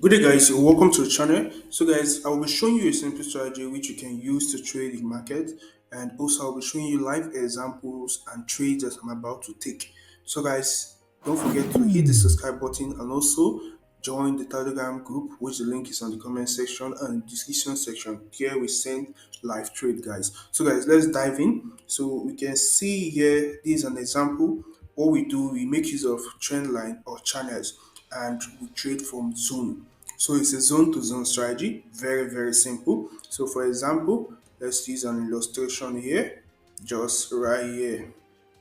Good day, guys. Welcome to the channel. So, guys, I will be showing you a simple strategy which you can use to trade the market, and also I'll be showing you live examples and trades that I'm about to take. So, guys, don't forget to hit the subscribe button and also join the Telegram group, which the link is on the comment section and description section. Here we send live trade, guys. So, guys, let's dive in. So we can see here. This is an example. What we do, we make use of trend line or channels, and we trade from zone. So it's a zone to zone strategy, very, very simple. So for example, let's use an illustration here, just right here.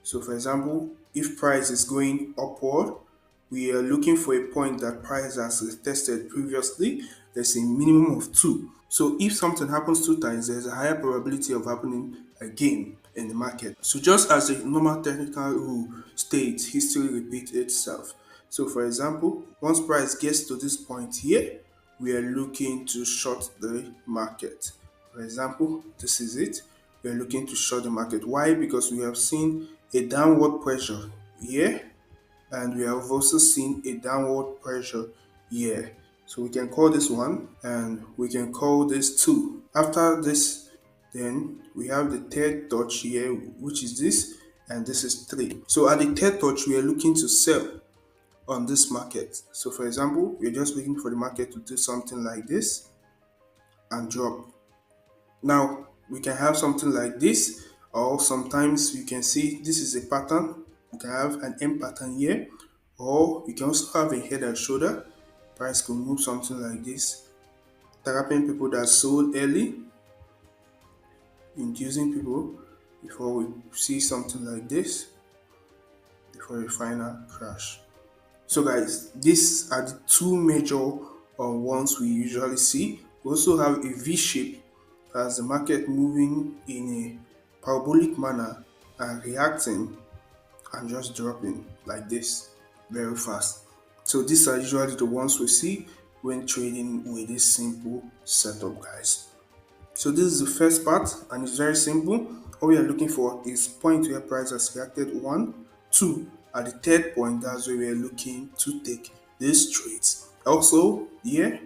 So for example, if price is going upward, we are looking for a point that price has tested previously. There's a minimum of two. So if something happens two times, there's a higher probability of happening again in the market. So just as the normal technical rule states, history repeats itself. So for example, once price gets to this point here, we are looking to short the market. For example, this is it. We are looking to short the market. Why? Because we have seen a downward pressure here, and we have also seen a downward pressure here. So we can call this one, and we can call this two. After this, then we have the third touch here, which is this, and this is three. So at the third touch, we are looking to sell on this market. So for example, we're just waiting for the market to do something like this and drop. Now we can have something like this, or sometimes you can see this is a pattern. You can have an M pattern here, or you can also have a head and shoulder. Price could move something like this, trapping people that sold early, inducing people before we see something like this, before a final crash. So guys, these are the two major ones we usually see. We also have a V shape, as the market moving in a parabolic manner and reacting and just dropping like this very fast. So these are usually the ones we see when trading with this simple setup, guys. So this is the first part, and it's very simple. All we are looking for is point where price has reacted, one, two. At the third point, that's where we are looking to take these trades. Also, here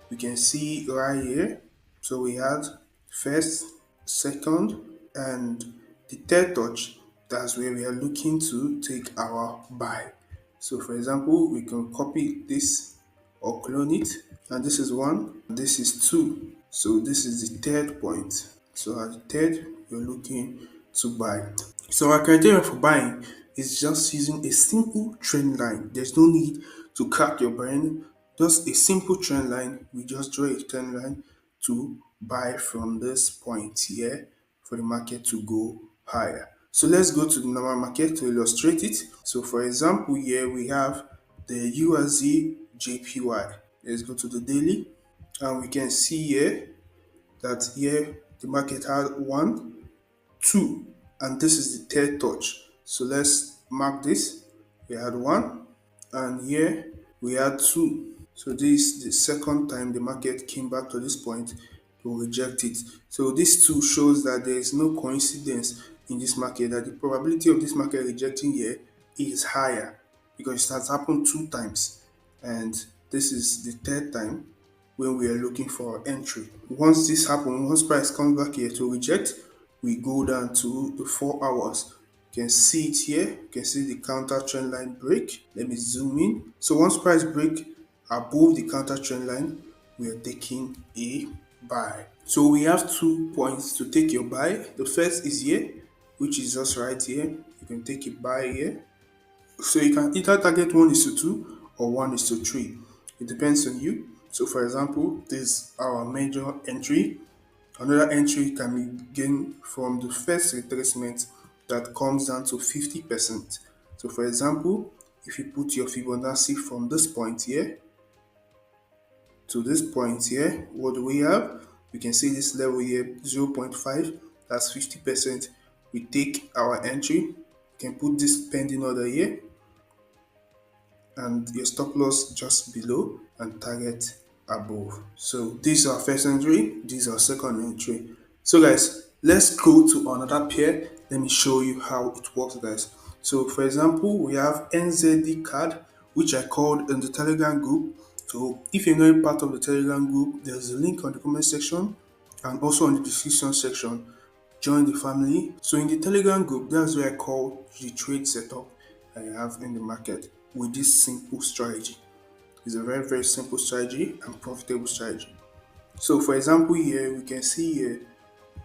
we can see right here. So we had first, second, and the third touch. That's where we are looking to take our buy. So for example, we can copy this or clone it, and this is one, this is two. So this is the third point. So at the third, you're looking to buy. So our criteria for buying is just using a simple trend line. There's no need to crack your brain. Just a simple trend line. We just draw a trend line to buy from this point here for the market to go higher. So let's go to the normal market to illustrate it. So for example, here we have the USD JPY. Let's go to the daily, and we can see here that here the market had one, two, and this is the third touch. So let's mark this. We had one, and here we had two. So this is the second time the market came back to this point to reject it. So this too shows that there is no coincidence in this market, that the probability of this market rejecting here is higher because it has happened two times, and this is the third time when we are looking for entry. Once this happens, once price comes back here to reject, we go down to the 4 hours. You can see it here. You can see the counter trend line break. Let me zoom in. So once price break above the counter trend line, we are taking a buy. So we have 2 points to take your buy. The first is here, which is just right here. You can take a buy here. So you can either target 1:2 or 1:3. It depends on you. So for example, this is our major entry. Another entry can be gained from the first retracement that comes down to 50%. So for example, if you put your Fibonacci from this point here to this point here, what do we have? We can see this level here, 0.5, that's 50%. We take our entry, we can put this pending order here, and your stop loss just below and target above. So this is our first entry, this is our second entry. So guys, let's go to another pair. Let me show you how it works, guys. So for example, we have NZD card, which I called in the Telegram group So if you're not a part of the Telegram group, there's a link on the comment section and also on the description section. Join the family. So in the Telegram group, that's where I call the trade setup I have in the market with this simple strategy. It's a very, very simple strategy and profitable strategy. So for example, here we can see here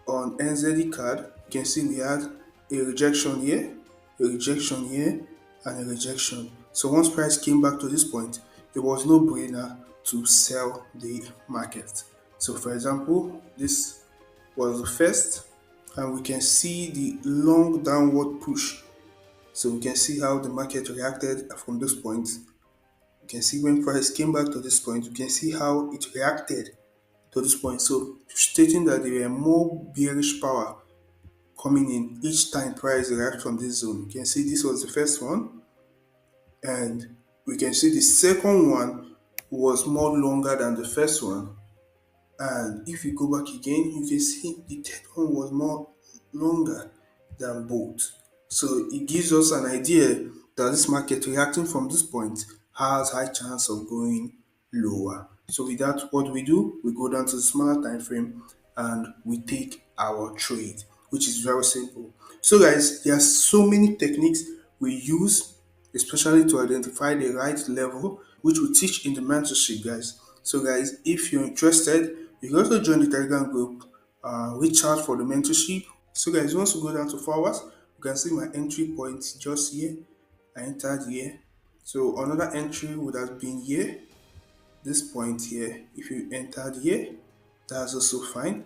on NZD card, you can see we had a rejection here, and a rejection. So once price came back to this point, it was no brainer to sell the market. So for example, this was the first, and we can see the long downward push. So we can see how the market reacted from this point. You can see when price came back to this point, you can see how it reacted to this point. So stating that there were more bearish power coming in each time price react from this zone. You can see this was the first one, and we can see the second one was more longer than the first one. And if you go back again, you can see the third one was more longer than both. So it gives us an idea that this market reacting from this point has high chance of going lower. So with that, what we do, we go down to the smaller time frame and we take our trade, which is very simple. So guys, there are so many techniques we use, especially to identify the right level, which we teach in the mentorship, guys. So guys, if you're interested, you can also join the Telegram group, reach out for the mentorship. So guys, once you go down to forwards, you can see my entry point just here. I entered here. So another entry would have been here, this point here. If you entered here, that's also fine.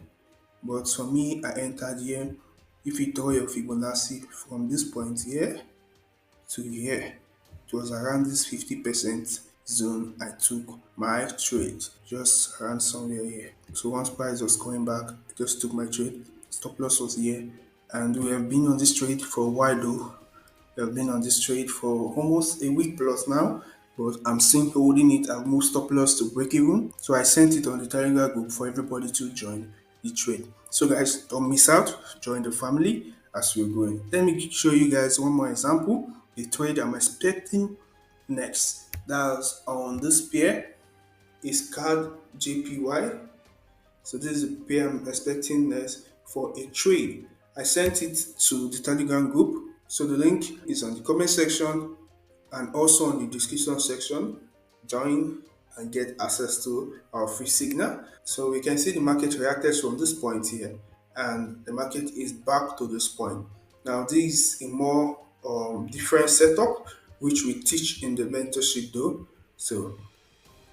But for me, I entered here. If you draw your Fibonacci from this point here to here, it was around this 50% zone I took my trade, just around somewhere here. So once price was coming back, I just took my trade. Stop loss was here, and we have been on this trade for a while though. We have been on this trade for almost a week plus now, but I'm still holding it. I've moved stop loss to break even, so I sent it on the Telegram group for everybody to join the trade. So guys, don't miss out. Join the family as we're going. Let me show you guys one more example. The trade I'm expecting next. That's on this pair is called JPY. So this is a pair I'm expecting next for a trade. I sent it to the Telegram group. So the link is on the comment section and also on the description section. Join and get access to our free signal. So we can see the market reacted from this point here, and the market is back to this point. Now this is a more different setup which we teach in the mentorship though. So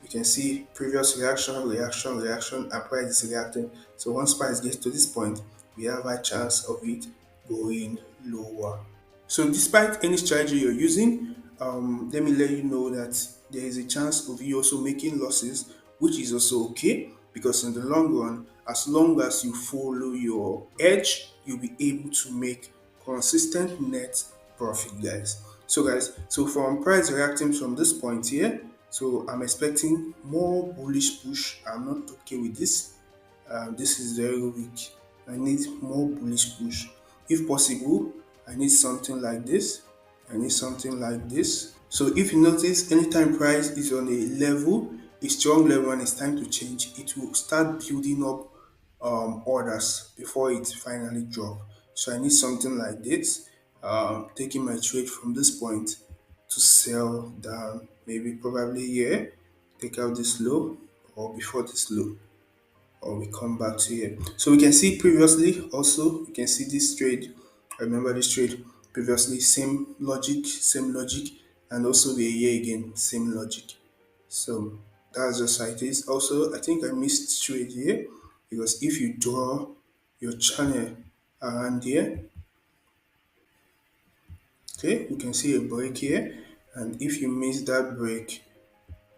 you can see previous reaction, reaction, reaction, and price is reacting. So once price gets to this point, we have a chance of it going lower. So despite any strategy you're using, let me let you know that there is a chance of you also making losses, which is also okay, because in the long run, as long as you follow your edge, you'll be able to make consistent net profit, guys. So guys, so from price reacting from this point here, so I'm expecting more bullish push. I'm not okay with this. This is very weak. I need more bullish push. If possible, I need something like this. I need something like this. So if you notice, anytime price is on a level, a strong level, and it's time to change, it will start building up orders before it finally drop. So I need something like this. Taking my trade from this point to sell down, maybe probably here, take out this low or before this low, or we come back to here. So we can see previously also, we can see this trade. I remember this trade previously, same logic, and also the here again, same logic. So that's just how it is. Also, I think I missed trade here, because if you draw your channel around here, okay, you can see a break here, and if you miss that break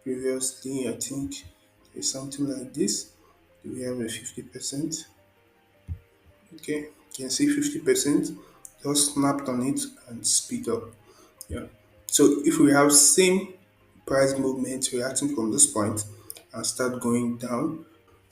previously, I think it's something like this. We have a 50%. Okay, you can see 50%. Just snapped on it and speed up. Yeah. So if we have same price movement reacting from this point and start going down,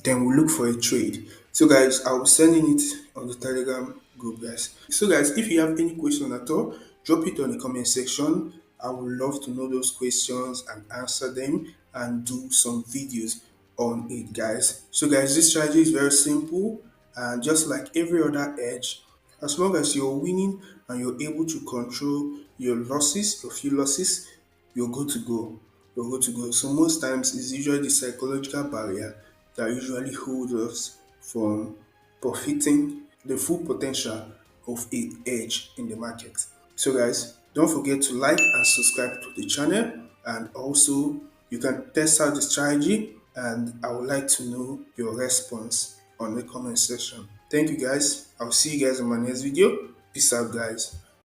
then we look for a trade. So guys, I'll be sending it on the Telegram group, guys. So guys, if you have any question at all, drop it on the comment section. I would love to know those questions and answer them and do some videos on it, guys. So guys, this strategy is very simple, and just like every other edge, as long as you're winning and you're able to control your losses, your few losses, you're good to go. You're good to go. So most times it's usually the psychological barrier that usually holds us from profiting the full potential of a edge in the market. So guys, don't forget to like and subscribe to the channel, and also you can test out the strategy, and I would like to know your response on the comment section. Thank you guys. I'll see you guys in my next video. Peace out, guys.